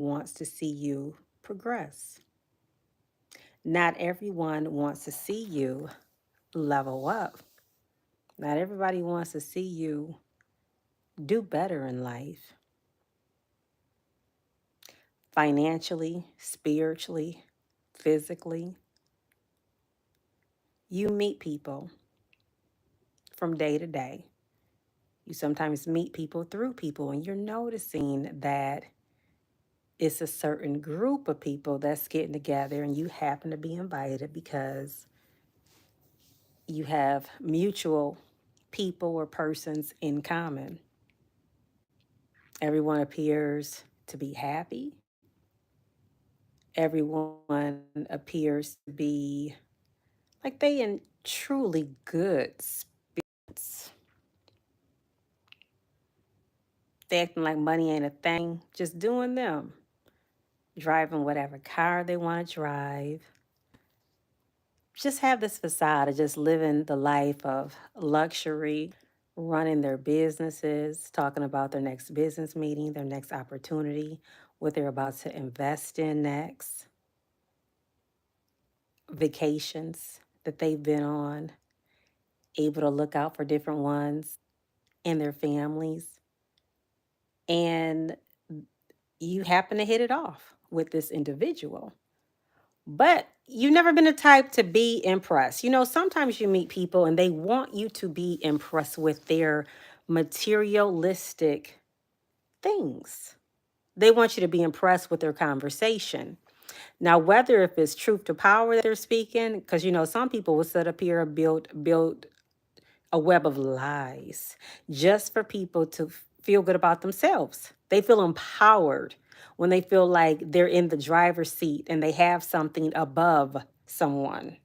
wants to see you progress. Not everyone wants to see you level up. Not everybody wants to see you do better in life, financially, spiritually, physically. You meet people from day to day. You sometimes meet people through people, and you're noticing that it's a certain group of people that's getting together, and you happen to be invited because you have mutual people or persons in common. Everyone appears to be happy. Everyone appears to be like they in truly good spirits. They acting like money ain't a thing, just doing them, driving whatever car they want to drive. Just have this facade of just living the life of luxury, running their businesses, talking about their next business meeting, their next opportunity, what they're about to invest in next, vacations that they've been on, able to look out for different ones and their families. And you happen to hit it off with this individual. But you've never been the type to be impressed. Sometimes you meet people and they want you to be impressed with their materialistic things. They want you to be impressed with their conversation. Now, whether if it's truth to power that they're speaking, because some people will sit up here and build a web of lies just for people to feel good about themselves. They feel empowered when they feel like they're in the driver's seat and they have something above someone.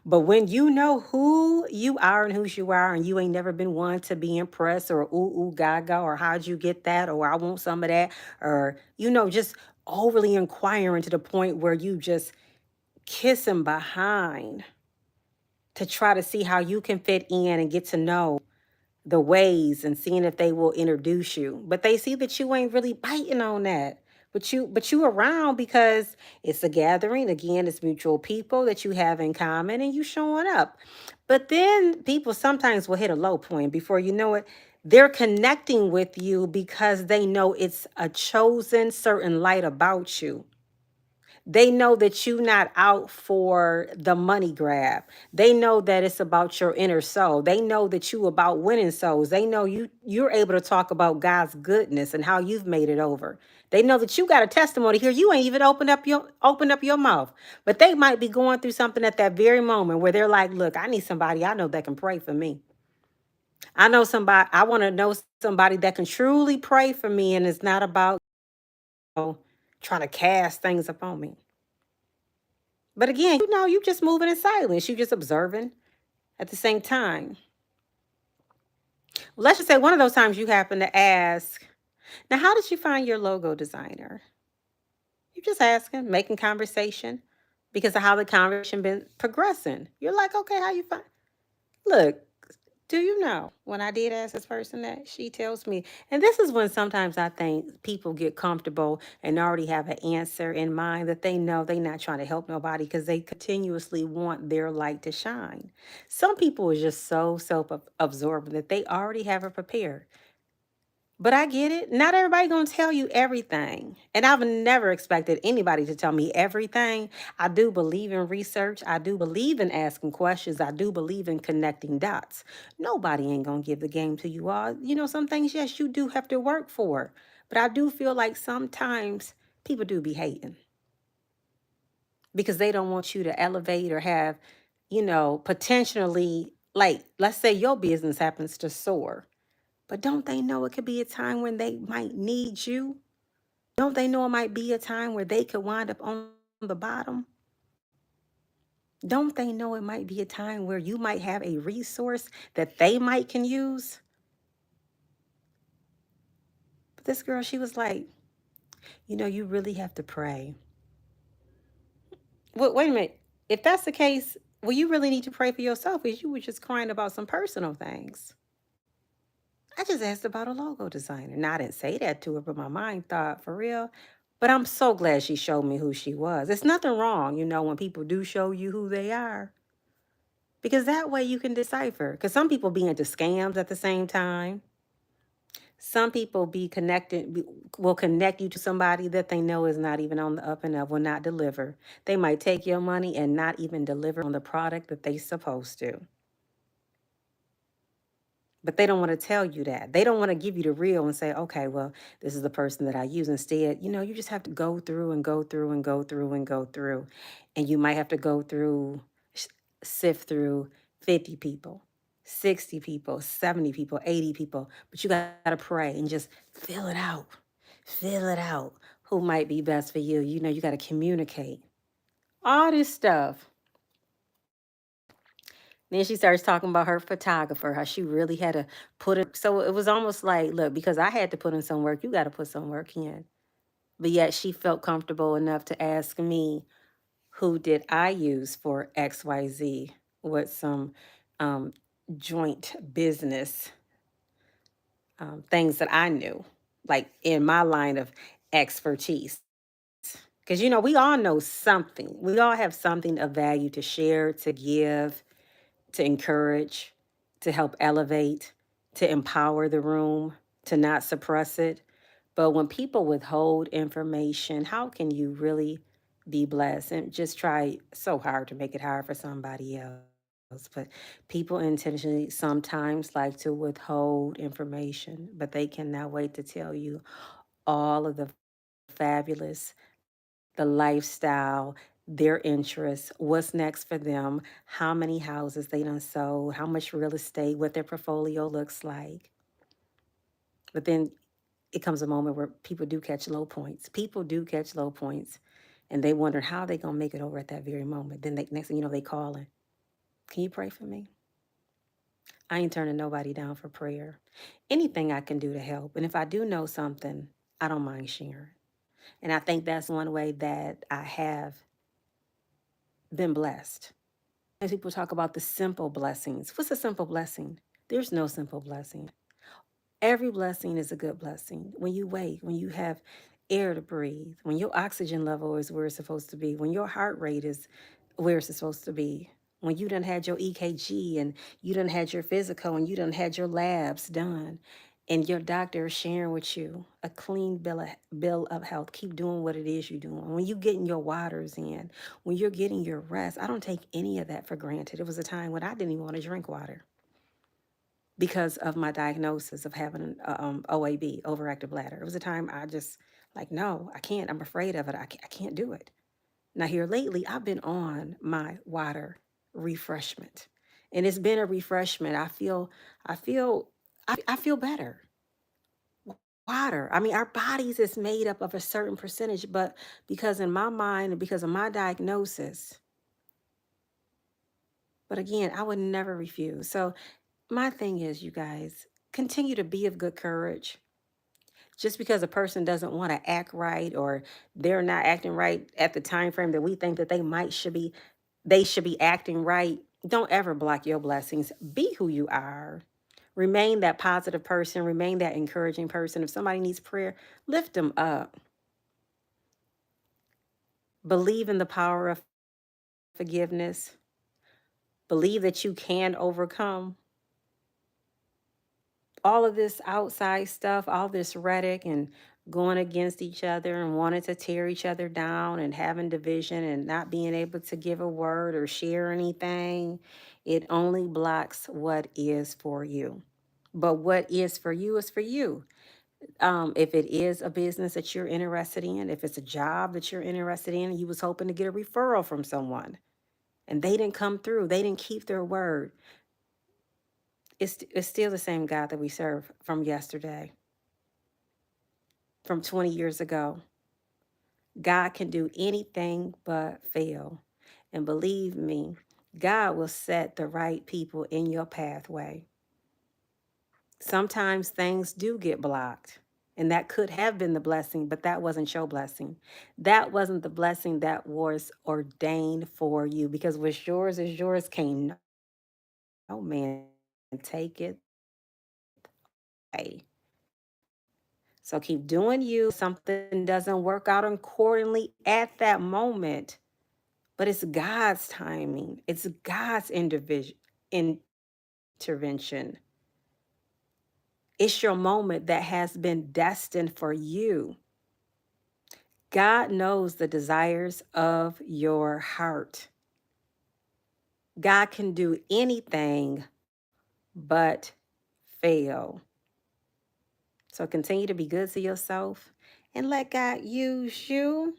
But when you know who you are and whose you are, and you ain't never been one to be impressed or ooh, ooh, gaga, or how'd you get that, or I want some of that, or, just overly inquiring to the point where you just kissing behind to try to see how you can fit in and get to know the ways and seeing if they will introduce you. But they see that you ain't really biting on that. But you around because it's a gathering. Again, it's mutual people that you have in common and you showing up. But then people sometimes will hit a low point before you know it. They're connecting with you because they know it's a chosen certain light about you. They know that you're not out for the money grab. They know that it's about your inner soul. They know that you about winning souls. They know you're able to talk about God's goodness and how you've made it over. They know that you got a testimony here. You ain't even opened up your mouth. But they might be going through something at that very moment where they're like, look, I need somebody I know that can pray for me. I want to know somebody that can truly pray for me, and it's not about trying to cast things upon me. But again, you just moving in silence. You just observing at the same time. Let's just say one of those times you happen to ask, now, how did you find your logo designer? You just asking, making conversation because of how the conversation been progressing. You're like, okay, how you find? Look, do you know when I did ask this person that, she tells me, and this is when sometimes I think people get comfortable and already have an answer in mind that they know they're not trying to help nobody because they continuously want their light to shine. Some people are just so self-absorbed that they already have it prepared. But I get it. Not everybody gonna tell you everything. And I've never expected anybody to tell me everything. I do believe in research. I do believe in asking questions. I do believe in connecting dots. Nobody ain't gonna give the game to you all. Some things, yes, you do have to work for. But I do feel like sometimes people do be hating because they don't want you to elevate or have, potentially, like, let's say your business happens to soar. But don't they know it could be a time when they might need you? Don't they know it might be a time where they could wind up on the bottom? Don't they know it might be a time where you might have a resource that they might can use? But this girl, she was like, you really have to pray. Well, wait a minute. If that's the case, well, you really need to pray for yourself because you were just crying about some personal things. I just asked about a logo designer. Now, I didn't say that to her, but my mind thought, for real? But I'm so glad she showed me who she was. It's nothing wrong, when people do show you who they are, because that way you can decipher. Because some people be into scams at the same time. Some people will connect you to somebody that they know is not even on the up and up, will not deliver. They might take your money and not even deliver on the product that they supposed to. But they don't want to tell you that. They don't want to give you the real and say, okay, well, this is the person that I use. Instead, you just have to go through and go through and go through and go through. And you might have to go through, sift through 50 people, 60 people, 70 people, 80 people. But you got to pray and just fill it out. Fill it out. Who might be best for you? You got to communicate. All this stuff. Then she starts talking about her photographer, how she really had to put it. So it was almost like, look, because I had to put in some work, you got to put some work in. But yet she felt comfortable enough to ask me, who did I use for XYZ with some um, joint business things that I knew, like in my line of expertise. Because, we all know something. We all have something of value to share, to give, to encourage, to help elevate, to empower the room, to not suppress it. But when people withhold information, how can you really be blessed? And just try so hard to make it hard for somebody else. But people intentionally sometimes like to withhold information, but they cannot wait to tell you all of the fabulous, the lifestyle, their interests, what's next for them, how many houses they done sold, how much real estate, what their portfolio looks like. But then it comes a moment where people do catch low points. People do catch low points, and they wonder how they gonna make it over at that very moment. Then next thing you know, they calling. Can you pray for me? I ain't turning nobody down for prayer. Anything I can do to help. And if I do know something, I don't mind sharing. And I think that's one way that I have been blessed. As people talk about the simple blessings, what's a simple blessing? There's no simple blessing. Every blessing is a good blessing. When you wake, when you have air to breathe, when your oxygen level is where it's supposed to be, when your heart rate is where it's supposed to be, when you done had your EKG and you done had your physical and you done had your labs done, and your doctor is sharing with you a clean bill of health. Keep doing what it is you're doing. When you getting your waters in, when you're getting your rest, I don't take any of that for granted. It was a time when I didn't even want to drink water because of my diagnosis of having an OAB, overactive bladder. It was a time I just like, no, I can't. I'm afraid of it. I can't do it. Now here lately, I've been on my water refreshment, and it's been a refreshment. I feel better. Water. I mean, our bodies is made up of a certain percentage, but because in my mind and because of my diagnosis, but again, I would never refuse. So my thing is, you guys, continue to be of good courage. Just because a person doesn't want to act right or they're not acting right at the time frame that we think that they should be acting right, don't ever block your blessings. Be who you are. Remain that positive person, remain that encouraging person. If somebody needs prayer, lift them up. Believe in the power of forgiveness. Believe that you can overcome all of this outside stuff, all this rhetoric and going against each other and wanting to tear each other down and having division and not being able to give a word or share anything. It only blocks what is for you. But what is for you is for you. If it is a business that you're interested in, if it's a job that you're interested in, you was hoping to get a referral from someone and they didn't come through, they didn't keep their word. It's still the same God that we serve from yesterday, from 20 years ago. God can do anything but fail. And believe me, God will set the right people in your pathway. Sometimes things do get blocked. And that could have been the blessing, but that wasn't your blessing. That wasn't the blessing that was ordained for you because what's yours is yours. Can't no man take it away. So keep doing you. Something doesn't work out accordingly at that moment, but it's God's timing, it's God's intervention. It's your moment that has been destined for you. God knows the desires of your heart. God can do anything but fail. So continue to be good to yourself and let God use you,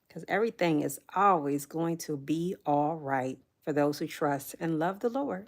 because everything is always going to be all right for those who trust and love the Lord.